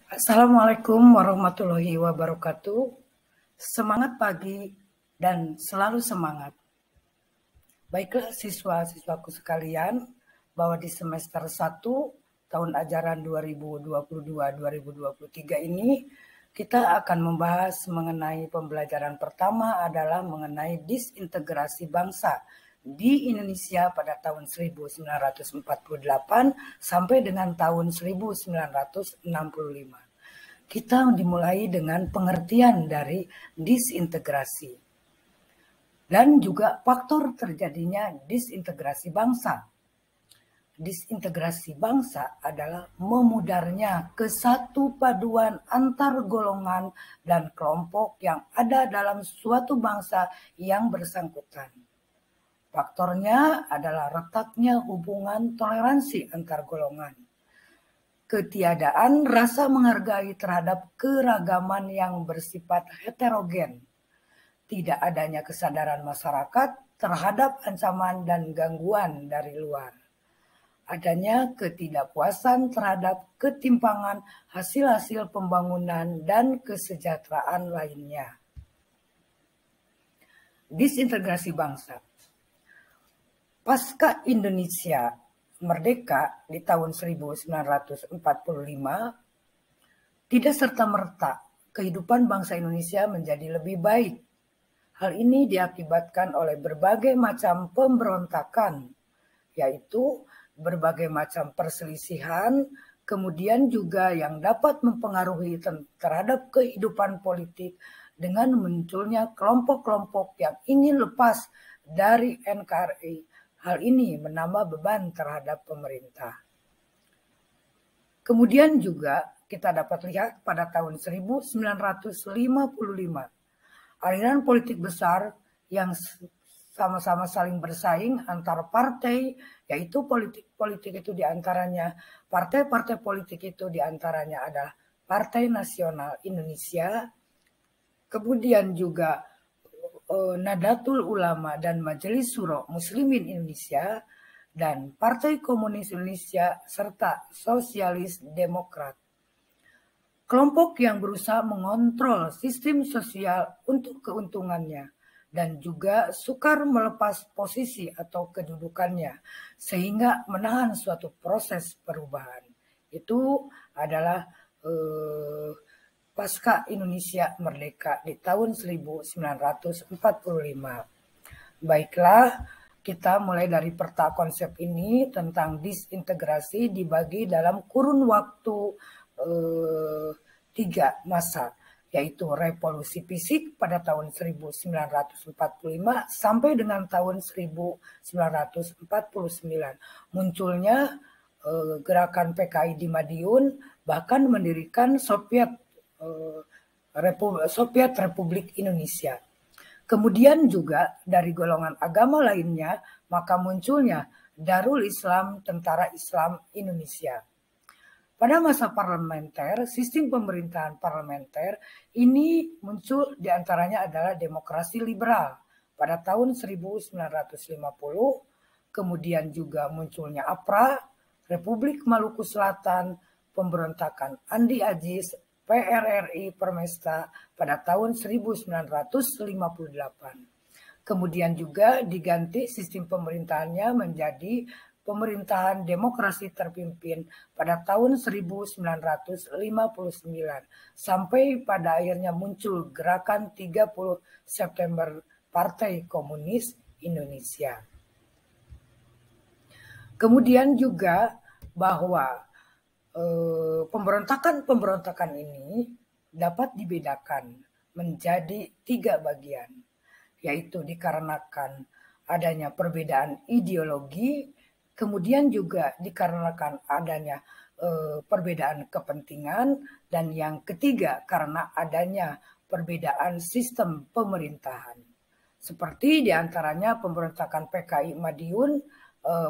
Assalamualaikum warahmatullahi wabarakatuh. Semangat pagi dan selalu semangat. Baiklah siswa-siswaku sekalian, bahwa di semester 1 tahun ajaran 2022-2023 ini kita akan membahas mengenai pembelajaran pertama adalah mengenai disintegrasi bangsa di Indonesia pada tahun 1948 sampai dengan tahun 1965. Kita dimulai dengan pengertian dari disintegrasi dan juga faktor terjadinya disintegrasi bangsa. Disintegrasi bangsa adalah memudarnya kesatu paduan antar golongan dan kelompok yang ada dalam suatu bangsa yang bersangkutan. Faktornya adalah retaknya hubungan toleransi antar golongan, ketiadaan rasa menghargai terhadap keragaman yang bersifat heterogen, tidak adanya kesadaran masyarakat terhadap ancaman dan gangguan dari luar, adanya ketidakpuasan terhadap ketimpangan hasil-hasil pembangunan dan kesejahteraan lainnya. Disintegrasi bangsa. Pasca Indonesia merdeka di tahun 1945, tidak serta-merta kehidupan bangsa Indonesia menjadi lebih baik. Hal ini diakibatkan oleh berbagai macam pemberontakan, yaitu berbagai macam perselisihan, kemudian juga yang dapat mempengaruhi terhadap kehidupan politik dengan munculnya kelompok-kelompok yang ingin lepas dari NKRI. Hal ini menambah beban terhadap pemerintah. Kemudian juga kita dapat lihat pada tahun 1955, aliran politik besar yang sama-sama saling bersaing antar partai, yaitu politik itu diantaranya, partai-partai politik itu diantaranya adalah Partai Nasional Indonesia, kemudian juga Nahdlatul Ulama dan Majelis Syuro Muslimin Indonesia, dan Partai Komunis Indonesia, serta Sosialis Demokrat. Kelompok yang berusaha mengontrol sistem sosial untuk keuntungannya dan juga sukar melepas posisi atau kedudukannya sehingga menahan suatu proses perubahan. Itu adalah pasca Indonesia merdeka di tahun 1945. Baiklah, kita mulai dari peta konsep ini tentang disintegrasi dibagi dalam kurun waktu 3 masa, yaitu revolusi fisik pada tahun 1945 sampai dengan tahun 1949. Munculnya gerakan PKI di Madiun, bahkan mendirikan Soviet Republik Indonesia. Kemudian juga dari golongan agama lainnya, maka munculnya Darul Islam Tentara Islam Indonesia. Pada masa parlementer, sistem pemerintahan parlementer ini muncul diantaranya adalah demokrasi liberal pada tahun 1950, kemudian juga munculnya APRA, Republik Maluku Selatan, pemberontakan Andi Agis, PRRI Permesta pada tahun 1958. Kemudian juga diganti sistem pemerintahannya menjadi pemerintahan demokrasi terpimpin pada tahun 1959 sampai pada akhirnya muncul gerakan 30 September Partai Komunis Indonesia. Kemudian juga bahwa pemberontakan ini dapat dibedakan menjadi 3 bagian, yaitu dikarenakan adanya perbedaan ideologi, kemudian juga dikarenakan adanya perbedaan kepentingan, dan yang ketiga karena adanya perbedaan sistem pemerintahan. Seperti diantaranya pemberontakan PKI Madiun,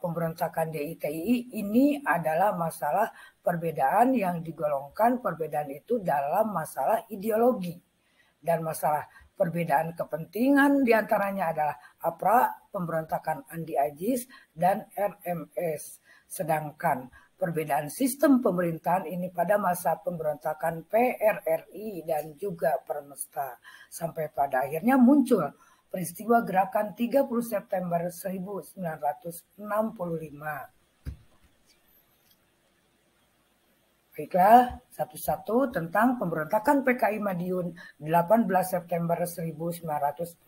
pemberontakan DITI, ini adalah masalah perbedaan yang digolongkan perbedaan itu dalam masalah ideologi, dan masalah perbedaan kepentingan diantaranya adalah APRA, pemberontakan Andi Agis, dan RMS. Sedangkan perbedaan sistem pemerintahan ini pada masa pemberontakan PRRI dan juga Permesta. Sampai pada akhirnya muncul peristiwa gerakan 30 September 1965. Baiklah, satu-satu tentang pemberontakan PKI Madiun 18 September 1948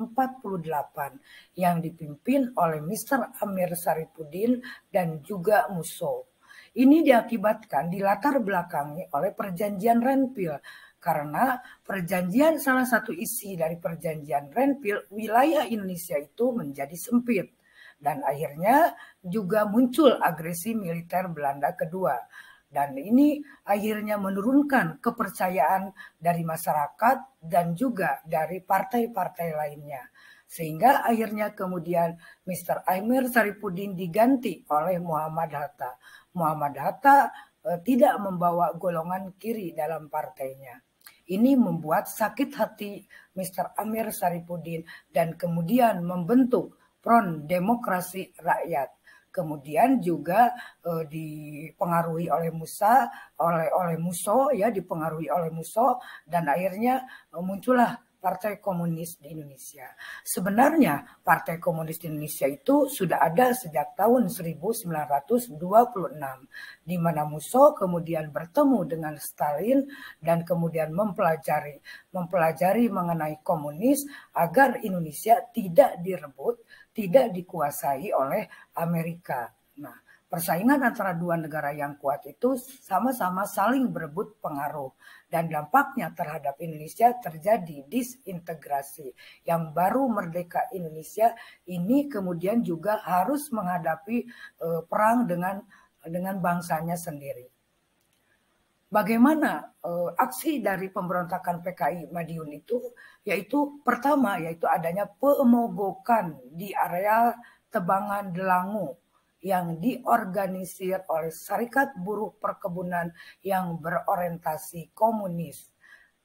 yang dipimpin oleh Mr. Amir Saripudin dan juga Musso. Ini diakibatkan dilatar belakangi oleh perjanjian Renville, karena perjanjian salah satu isi dari perjanjian Renville, wilayah Indonesia itu menjadi sempit. Dan akhirnya juga muncul agresi militer Belanda kedua. Dan ini akhirnya menurunkan kepercayaan dari masyarakat dan juga dari partai-partai lainnya. Sehingga akhirnya kemudian Mr. Amir Saripudin diganti oleh Muhammad Hatta. Muhammad Hatta tidak membawa golongan kiri dalam partainya. Ini membuat sakit hati Mr. Amir Saripudin dan kemudian membentuk Front Demokrasi Rakyat. Kemudian juga dipengaruhi oleh Musso, ya, dipengaruhi oleh Musso, dan akhirnya muncullah Partai Komunis di Indonesia. Sebenarnya Partai Komunis di Indonesia itu sudah ada sejak tahun 1926, di mana Musso kemudian bertemu dengan Stalin dan kemudian mempelajari mengenai komunis agar Indonesia tidak direbut, tidak dikuasai oleh Amerika. Nah, persaingan antara dua negara yang kuat itu sama-sama saling berebut pengaruh. Dan dampaknya terhadap Indonesia terjadi disintegrasi. Yang baru merdeka Indonesia ini kemudian juga harus menghadapi perang dengan bangsanya sendiri. Bagaimana aksi dari pemberontakan PKI Madiun itu? Yaitu pertama, yaitu adanya pemogokan di area Tebangan Delangu yang diorganisir oleh Serikat Buruh Perkebunan yang berorientasi komunis.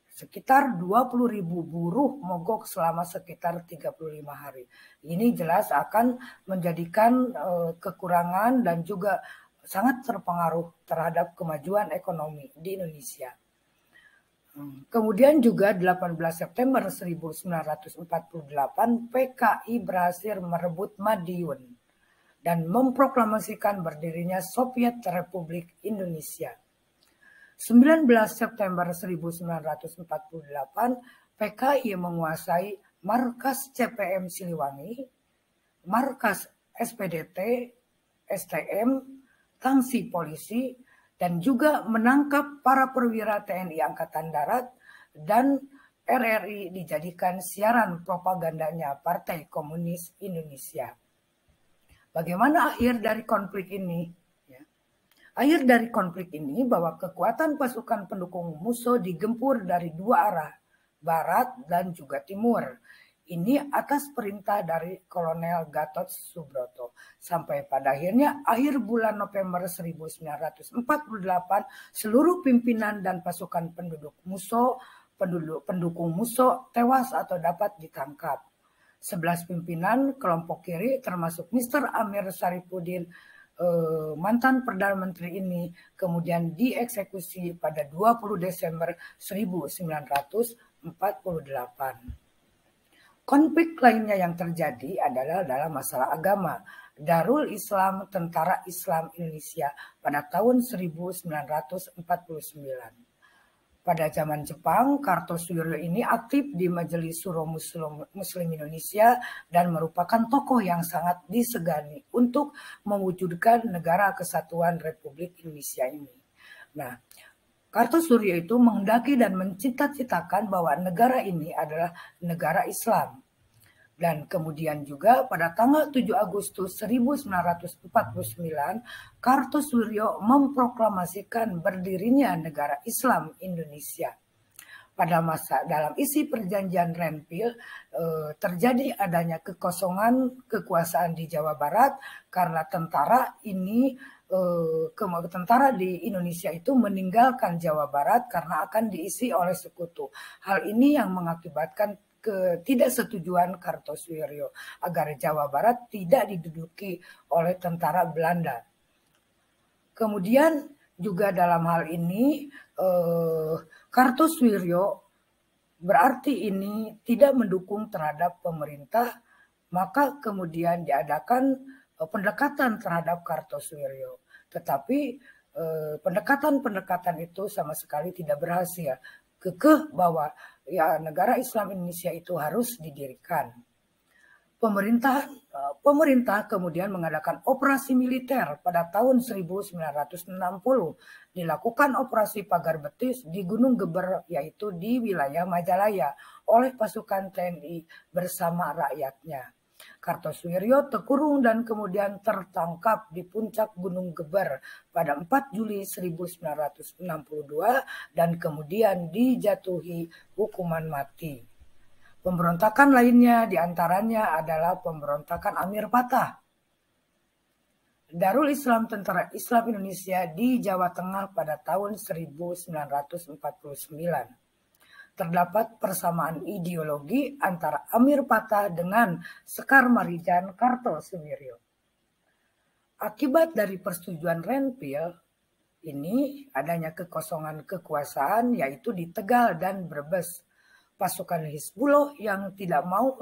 Sekitar 20.000 buruh mogok selama sekitar 35 hari. Ini jelas akan menjadikan kekurangan dan juga sangat terpengaruh terhadap kemajuan ekonomi di Indonesia. Kemudian juga 18 September 1948 PKI berhasil merebut Madiun dan memproklamasikan berdirinya Soviet Republik Indonesia. 19 September 1948 PKI menguasai markas CPM Siliwangi, markas SPDT, STM, tangsi polisi, dan juga menangkap para perwira TNI Angkatan Darat, dan RRI dijadikan siaran propagandanya Partai Komunis Indonesia. Bagaimana akhir dari konflik ini? Akhir dari konflik ini bahwa kekuatan pasukan pendukung Musso digempur dari dua arah, barat dan juga timur. Ini atas perintah dari Kolonel Gatot Subroto. Sampai pada akhirnya akhir bulan November 1948 seluruh pimpinan dan pasukan pendukung Musso tewas atau dapat ditangkap. 11 pimpinan kelompok kiri termasuk Mr. Amir Saripudin, mantan Perdana Menteri ini, kemudian dieksekusi pada 20 Desember 1948. Konflik lainnya yang terjadi adalah dalam masalah agama. Darul Islam Tentara Islam Indonesia pada tahun 1949. Pada zaman Jepang, Kartosuwiryo ini aktif di Majelis Syuro Muslim Indonesia dan merupakan tokoh yang sangat disegani untuk mewujudkan negara kesatuan Republik Indonesia ini. Nah, Kartosuwiryo itu menghendaki dan mencita-citakan bahwa negara ini adalah negara Islam. Dan kemudian juga pada tanggal 7 Agustus 1949, Kartosuwiryo memproklamasikan berdirinya negara Islam Indonesia. Dalam isi perjanjian Renville terjadi adanya kekosongan kekuasaan di Jawa Barat karena tentara di Indonesia itu meninggalkan Jawa Barat karena akan diisi oleh sekutu. Hal ini yang mengakibatkan ketidaksetujuan Kartosuwiryo agar Jawa Barat tidak diduduki oleh tentara Belanda. Kemudian juga dalam hal ini Kartosoewirjo berarti ini tidak mendukung terhadap pemerintah, maka kemudian diadakan pendekatan terhadap Kartosoewirjo. Tetapi pendekatan-pendekatan itu sama sekali tidak berhasil. Kekeh bahwa ya negara Islam Indonesia itu harus didirikan. Pemerintah kemudian mengadakan operasi militer pada tahun 1960. Dilakukan operasi pagar betis di Gunung Geber, yaitu di wilayah Majalaya, oleh pasukan TNI bersama rakyatnya. Kartosoewirjo terkurung dan kemudian tertangkap di puncak Gunung Geber pada 4 Juli 1962 dan kemudian dijatuhi hukuman mati. Pemberontakan lainnya diantaranya adalah pemberontakan Amir Patah, Darul Islam Tentara Islam Indonesia di Jawa Tengah pada tahun 1949. Terdapat persamaan ideologi antara Amir Patah dengan Sekar Marijan Kartosoewirjo. Akibat dari persetujuan Renville ini adanya kekosongan kekuasaan yaitu di Tegal dan Brebes. Pasukan Hizbullah yang tidak mau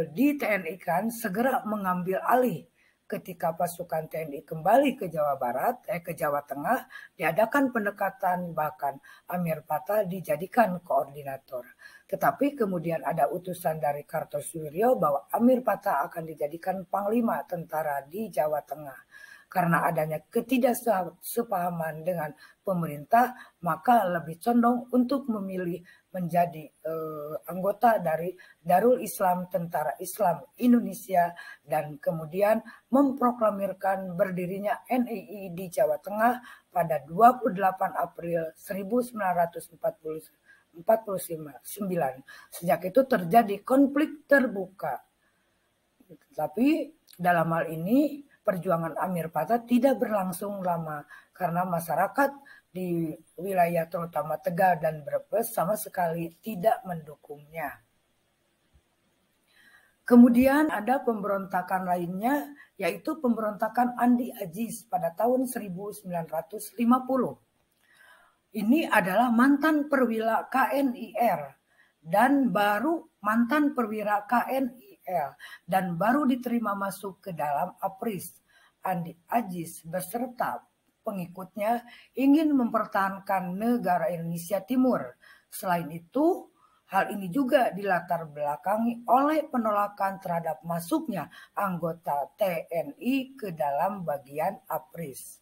di TNI-kan segera mengambil alih. Ketika pasukan TNI kembali ke Jawa Barat, ke Jawa Tengah, diadakan pendekatan, bahkan Amir Patah dijadikan koordinator. Tetapi kemudian ada utusan dari Kartosoewirjo bahwa Amir Patah akan dijadikan panglima tentara di Jawa Tengah. Karena adanya ketidaksepahaman dengan pemerintah, maka lebih condong untuk memilih menjadi anggota dari Darul Islam Tentara Islam Indonesia dan kemudian memproklamirkan berdirinya NII di Jawa Tengah pada 28 April 1949. Sejak itu terjadi konflik terbuka. Tapi dalam hal ini perjuangan Amir Patah tidak berlangsung lama karena masyarakat di wilayah terutama Tegal dan Brebes sama sekali tidak mendukungnya. Kemudian ada pemberontakan lainnya yaitu pemberontakan Andi Aziz pada tahun 1950. Ini adalah mantan perwira KNIR dan mantan perwira KNI dan baru diterima masuk ke dalam APRIS. Andi Aziz beserta pengikutnya ingin mempertahankan negara Indonesia Timur. Selain itu, hal ini juga dilatar belakangi oleh penolakan terhadap masuknya anggota TNI ke dalam bagian APRIS.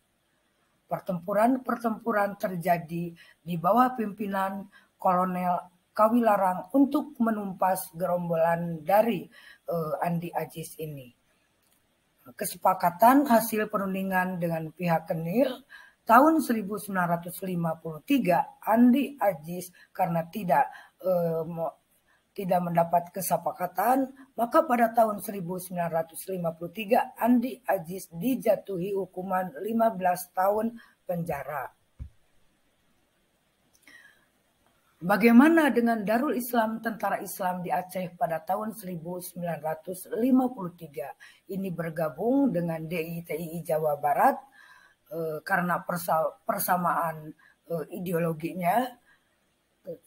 Pertempuran terjadi di bawah pimpinan Kolonel Kawilarang untuk menumpas gerombolan dari Andi Aziz ini. Kesepakatan hasil perundingan dengan pihak Kenil tahun 1953, Andi Aziz karena tidak mendapat kesepakatan, maka pada tahun 1953 Andi Aziz dijatuhi hukuman 15 tahun penjara. Bagaimana dengan Darul Islam Tentara Islam di Aceh pada tahun 1953? Ini bergabung dengan DITII Jawa Barat karena persamaan ideologinya.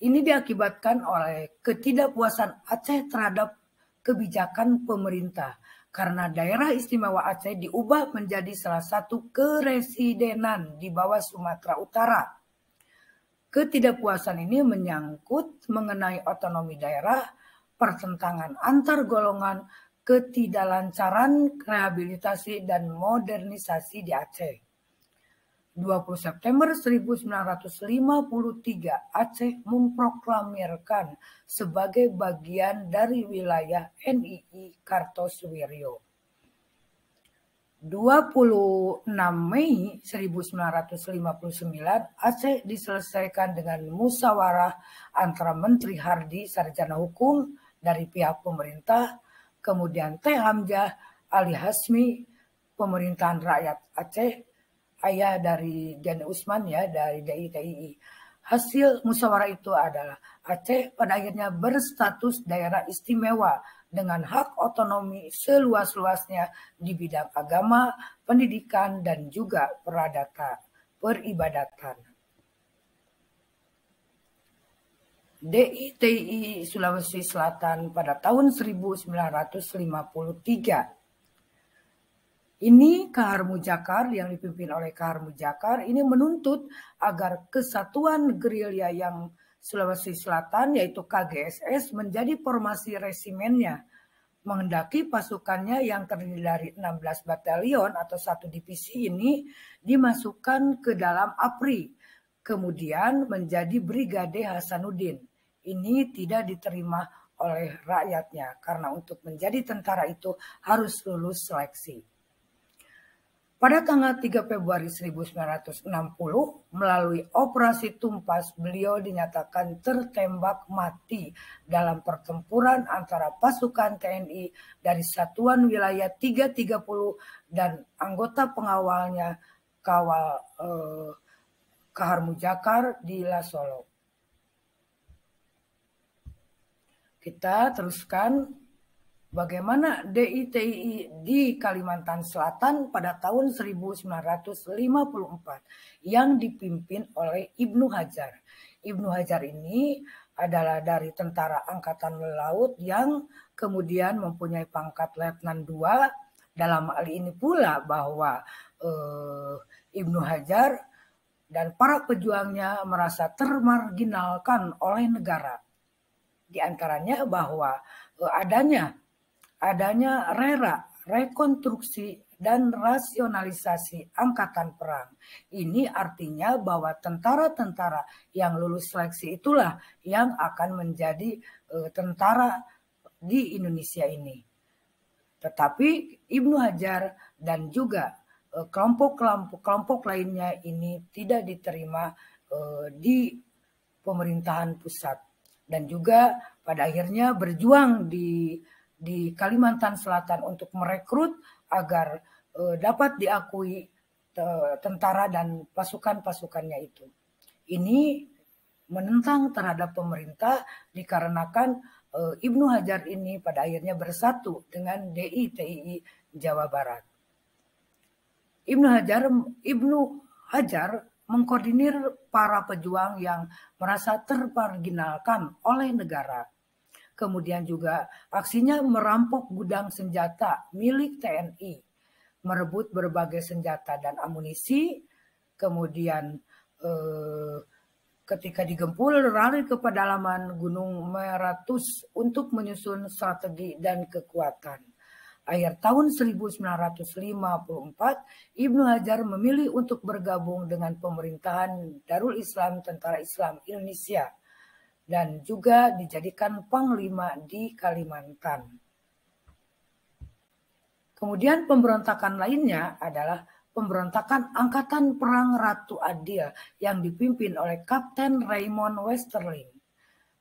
Ini diakibatkan oleh ketidakpuasan Aceh terhadap kebijakan pemerintah. Karena daerah istimewa Aceh diubah menjadi salah satu keresidenan di bawah Sumatera Utara. Ketidakpuasan ini menyangkut mengenai otonomi daerah, pertentangan antar golongan, ketidaklancaran rehabilitasi dan modernisasi di Aceh. 20 September 1953 Aceh memproklamirkan sebagai bagian dari wilayah NII Kartosoewirjo. 26 Mei 1959 Aceh diselesaikan dengan musyawarah antara Menteri Hardi Sarjana Hukum dari pihak pemerintah, kemudian Teh Hamzah Ali Hasmi pemerintahan rakyat Aceh, ayah dari Deni Usman ya dari DITII. Hasil musyawarah itu adalah Aceh pada akhirnya berstatus daerah istimewa dengan hak otonomi seluas-luasnya di bidang agama, pendidikan, dan juga peribadatan. DITI Sulawesi Selatan pada tahun 1953. Ini Kahar Mujakar yang dipimpin oleh Kahar Mujakar ini menuntut agar Kesatuan Gerilya yang Sulawesi Selatan yaitu KGSS menjadi formasi resimennya, menghendaki pasukannya yang terdiri dari 16 batalion atau 1 divisi ini dimasukkan ke dalam APRI, kemudian menjadi Brigade Hasanuddin. Ini tidak diterima oleh rakyatnya karena untuk menjadi tentara itu harus lulus seleksi. Pada tanggal 3 Februari 1960, melalui operasi Tumpas, beliau dinyatakan tertembak mati dalam pertempuran antara pasukan TNI dari Satuan Wilayah 330 dan anggota pengawalnya Kahar Mujakar di Lasolo. Kita teruskan. Bagaimana DITI di Kalimantan Selatan pada tahun 1954 yang dipimpin oleh Ibnu Hajar. Ibnu Hajar ini adalah dari Tentara Angkatan Laut yang kemudian mempunyai pangkat Letnan II. Dalam hal ini pula bahwa Ibnu Hajar dan para pejuangnya merasa termarginalkan oleh negara. Di antaranya bahwa adanya rekonstruksi dan rasionalisasi angkatan perang. Ini artinya bahwa tentara-tentara yang lulus seleksi itulah yang akan menjadi tentara di Indonesia ini. Tetapi Ibnu Hajar dan juga kelompok lainnya ini tidak diterima di pemerintahan pusat. Dan juga pada akhirnya berjuang di Kalimantan Selatan untuk merekrut agar dapat diakui tentara dan pasukan-pasukannya itu. Ini menentang terhadap pemerintah dikarenakan Ibnu Hajar ini pada akhirnya bersatu dengan DITI Jawa Barat. Ibnu Hajar mengkoordinir para pejuang yang merasa termarginalkan oleh negara. Kemudian juga aksinya merampok gudang senjata milik TNI, merebut berbagai senjata dan amunisi, kemudian ketika digempur lari ke pedalaman Gunung Meratus untuk menyusun strategi dan kekuatan. Akhir tahun 1954, Ibnu Hajar memilih untuk bergabung dengan pemerintahan Darul Islam Tentara Islam Indonesia dan juga dijadikan panglima di Kalimantan. Kemudian pemberontakan lainnya adalah pemberontakan Angkatan Perang Ratu Adil yang dipimpin oleh Kapten Raymond Westerling.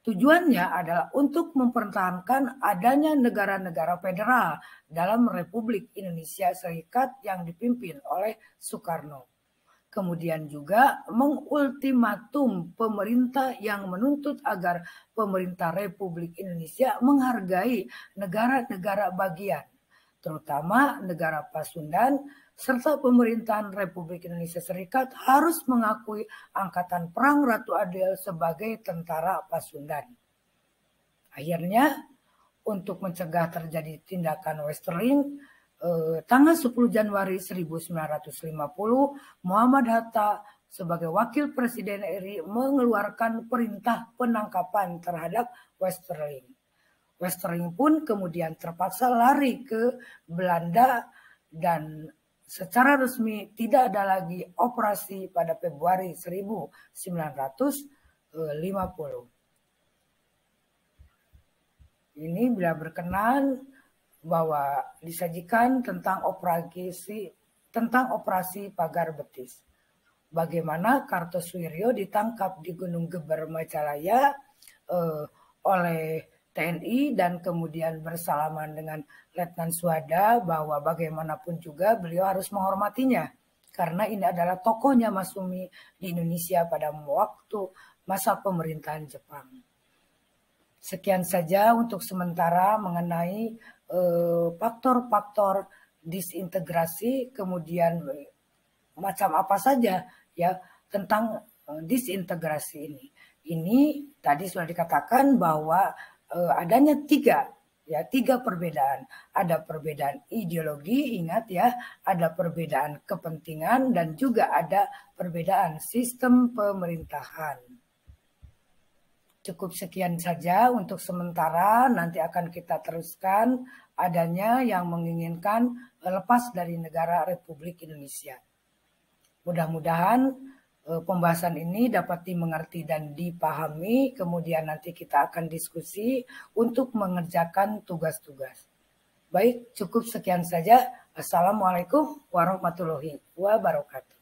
Tujuannya adalah untuk mempertahankan adanya negara-negara federal dalam Republik Indonesia Serikat yang dipimpin oleh Soekarno. Kemudian juga mengultimatum pemerintah yang menuntut agar pemerintah Republik Indonesia menghargai negara-negara bagian, terutama negara Pasundan, serta pemerintahan Republik Indonesia Serikat harus mengakui Angkatan Perang Ratu Adil sebagai tentara Pasundan. Akhirnya, untuk mencegah terjadi tindakan Westerling, tanggal 10 Januari 1950, Muhammad Hatta sebagai Wakil Presiden RI mengeluarkan perintah penangkapan terhadap Westerling. Westerling pun kemudian terpaksa lari ke Belanda dan secara resmi tidak ada lagi operasi pada Februari 1950. Ini bila berkenan bahwa disajikan tentang operasi Pagar Betis. Bagaimana Kartosuwiryo ditangkap di Gunung Geber Majalaya oleh TNI dan kemudian bersalaman dengan Letnan Suhada, bahwa bagaimanapun juga beliau harus menghormatinya karena ini adalah tokohnya Masumi di Indonesia pada waktu masa pemerintahan Jepang. Sekian saja untuk sementara mengenai faktor-faktor disintegrasi, kemudian macam apa saja ya tentang disintegrasi ini. Ini tadi sudah dikatakan bahwa adanya tiga perbedaan. Ada perbedaan ideologi, ingat ya, ada perbedaan kepentingan dan juga ada perbedaan sistem pemerintahan. Cukup sekian saja untuk sementara, nanti akan kita teruskan adanya yang menginginkan lepas dari negara Republik Indonesia. Mudah-mudahan pembahasan ini dapat dimengerti dan dipahami, kemudian nanti kita akan diskusi untuk mengerjakan tugas-tugas. Baik, cukup sekian saja. Assalamualaikum warahmatullahi wabarakatuh.